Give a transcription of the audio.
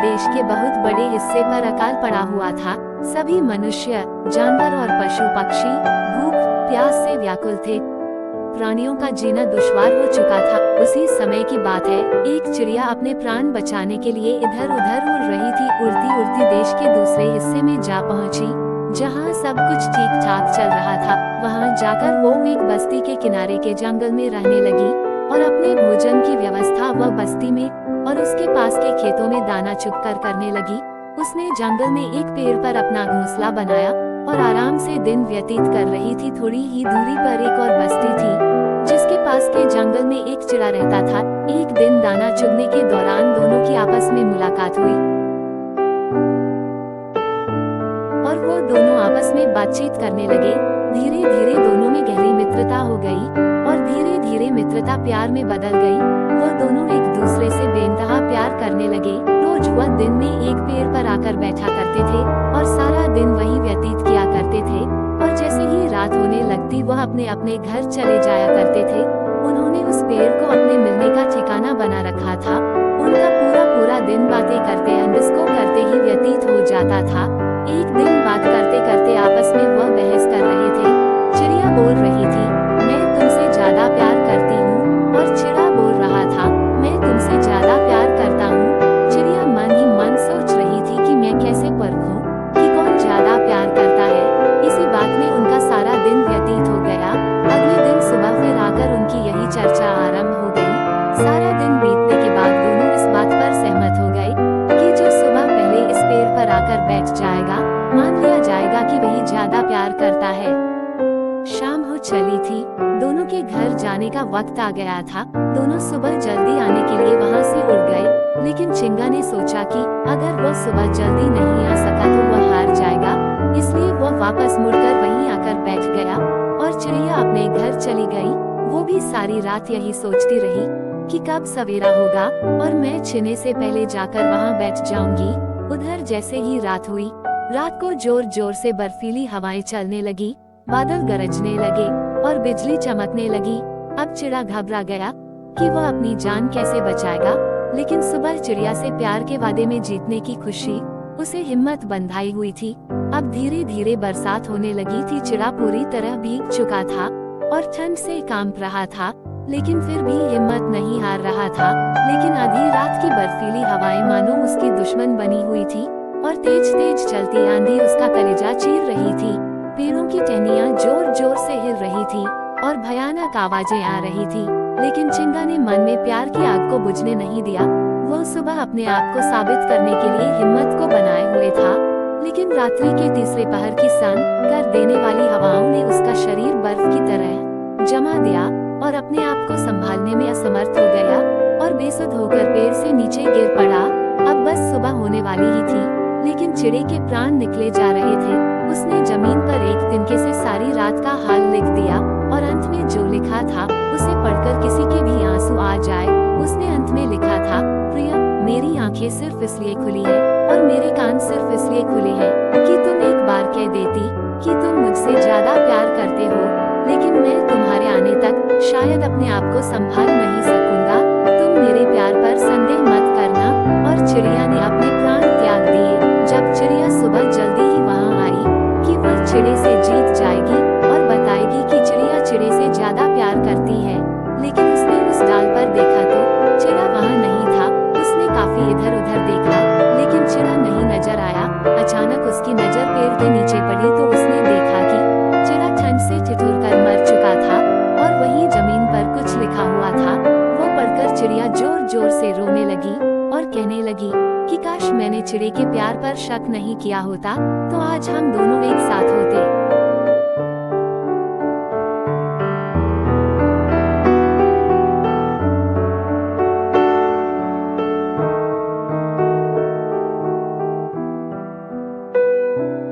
देश के बहुत बड़े हिस्से पर अकाल पड़ा हुआ था। सभी मनुष्य, जानवर और पशु पक्षी भूख प्यास से व्याकुल थे। प्राणियों का जीना दुश्वार हो चुका था। उसी समय की बात है, एक चिड़िया अपने प्राण बचाने के लिए इधर उधर उड़ रही थी। उड़ती उड़ती देश के दूसरे हिस्से में जा पहुंची, जहां सब कुछ ठीक ठाक चल रहा था। वहां जाकर वो एक बस्ती के किनारे के जंगल में रहने लगी और अपने भोजन की व्यवस्था वह बस्ती में और उसके पास के खेतों में दाना चुगकर करने लगी। उसने जंगल में एक पेड़ पर अपना घोंसला बनाया और आराम से दिन व्यतीत कर रही थी। थोड़ी ही दूरी पर एक और बस्ती थी, जिसके पास के जंगल में एक चिड़ा रहता था। एक दिन दाना चुगने के दौरान दोनों की आपस में मुलाकात हुई और वो दोनों आपस में बातचीत करने लगे। धीरे धीरे दोनों में गहरी मित्रता हो गई और धीरे धीरे मित्रता प्यार में बदल गई। वो दोनों एक दूसरे से बेइंतहा प्यार करने लगे। रोज वह दिन में एक पेड़ पर आकर बैठा करते थे और सारा दिन वही व्यतीत किया करते थे। और जैसे ही रात होने लगती वह अपने अपने घर चले जाया करते थे। उन्होंने उस पेड़ को अपने मिलने का ठिकाना बना रखा था। उनका पूरा पूरा दिन बातें करते डिस्को करते ही व्यतीत हो जाता था। एक दिन बात करते करते आपस में वह बहस कर रहे थे। चिड़िया बोल रही थी, मैं तुमसे ज्यादा प्यार करती हूँ, और चिड़ा बोल रहा था, मैं तुमसे ज्यादा प्यार करता हूँ। चिड़िया मन ही मन सोच रही थी कि मैं कैसे परखूं कि कौन ज्यादा प्यार करता है। इसी बात में उनका सारा दिन व्यतीत हो गया। अगले दिन सुबह फिर आकर उनकी यही चर्चा आरंभ हो गई। सारा दिन बीतने के बाद दोनों इस बात पर सहमत हो गए कि जो सुबह पहले इस पेड़ पर आकर बैठ जाएगा, मान लिया जाएगा कि वही ज्यादा प्यार करता है। शाम हो चली थी, दोनों के घर जाने का वक्त आ गया था। दोनों सुबह जल्दी आने के लिए वहां से उड़ गए, लेकिन चिंगा ने सोचा कि अगर वह सुबह जल्दी नहीं आ सका तो वह हार जाएगा। इसलिए वह वापस मुड़कर वहीं आकर बैठ गया और चिड़िया अपने घर चली गई। वो भी सारी रात यही सोचती रही कि कब सवेरा होगा और मैं छिने से पहले जाकर वहां बैठ जाऊंगी। उधर जैसे ही रात हुई, रात को जोर जोर से बर्फीली हवाएं चलने लगी, बादल गरजने लगे और बिजली चमकने लगी। अब चिड़ा घबरा गया कि वह अपनी जान कैसे बचाएगा, लेकिन सुबह चिड़िया से प्यार के वादे में जीतने की खुशी उसे हिम्मत बंधाई हुई थी। अब धीरे धीरे बरसात होने लगी थी। चिड़ा पूरी तरह भीग चुका था और ठंड से कांप रहा था, लेकिन फिर भी हिम्मत नहीं हार रहा था। लेकिन आधी रात की बर्फीली हवाएं मानो उसकी दुश्मन बनी हुई थी और तेज तेज चलती आंधी उसका कलेजा चीर रही थी। पेड़ों की टहनियां जोर जोर से हिल रही थी और भयानक आवाजें आ रही थी, लेकिन चिंगा ने मन में प्यार की आग को बुझने नहीं दिया। वो सुबह अपने आप को साबित करने के लिए हिम्मत को बनाए हुए था, लेकिन रात्रि के तीसरे पहर की सन कर देने वाली हवाओं ने उसका शरीर बर्फ की तरह जमा दिया और अपने आप को संभालने में असमर्थ हो गया और बेसुध होकर पेड़ से नीचे गिर पड़ा। अब बस सुबह होने वाली ही थी, लेकिन चिड़े के प्राण निकले जा रहे थे। उसने जमीन पर एक तिनके से सारी रात का हाल लिख दिया और अंत में जो लिखा था उसे पढ़कर किसी के भी आंसू आ जाए। उसने अंत में लिखा था, प्रिय, मेरी आंखें सिर्फ इसलिए खुली है और मेरे कान सिर्फ इसलिए खुले हैं कि तुम एक बार कह देती कि तुम मुझसे ज्यादा प्यार करते हो, लेकिन मैं तुम्हारे आने तक शायद अपने आप को संभाल नहीं सकूंगा। तुम मेरे प्यार पर संदेह मत करना। और चिड़िया ने अपने प्राण त्याग दिए। जब चिड़िया सुबह जल्दी ही वहां आई कि वह चिड़े से जीत जाएगी और बताएगी कि चिड़िया चिड़े से ज्यादा प्यार करती है, लेकिन उसने उस डाल पर देखा तो चिड़ा वहां नहीं था। उसने काफी इधर उधर देखा, लेकिन चिड़ा नहीं नजर आया। अचानक उसकी नजर पेड़ के नीचे पड़ी तो उसने देखा कि चिड़ा ठंड से ठिठुर कर मर चुका था और वहीं जमीन पर कुछ लिखा हुआ था। वो पढ़कर चिड़िया जोर जोर से रोने लगी और कहने लगी कि काश मैंने चिड़े के प्यार पर शक नहीं किया होता तो आज हम दोनों एक साथ होते।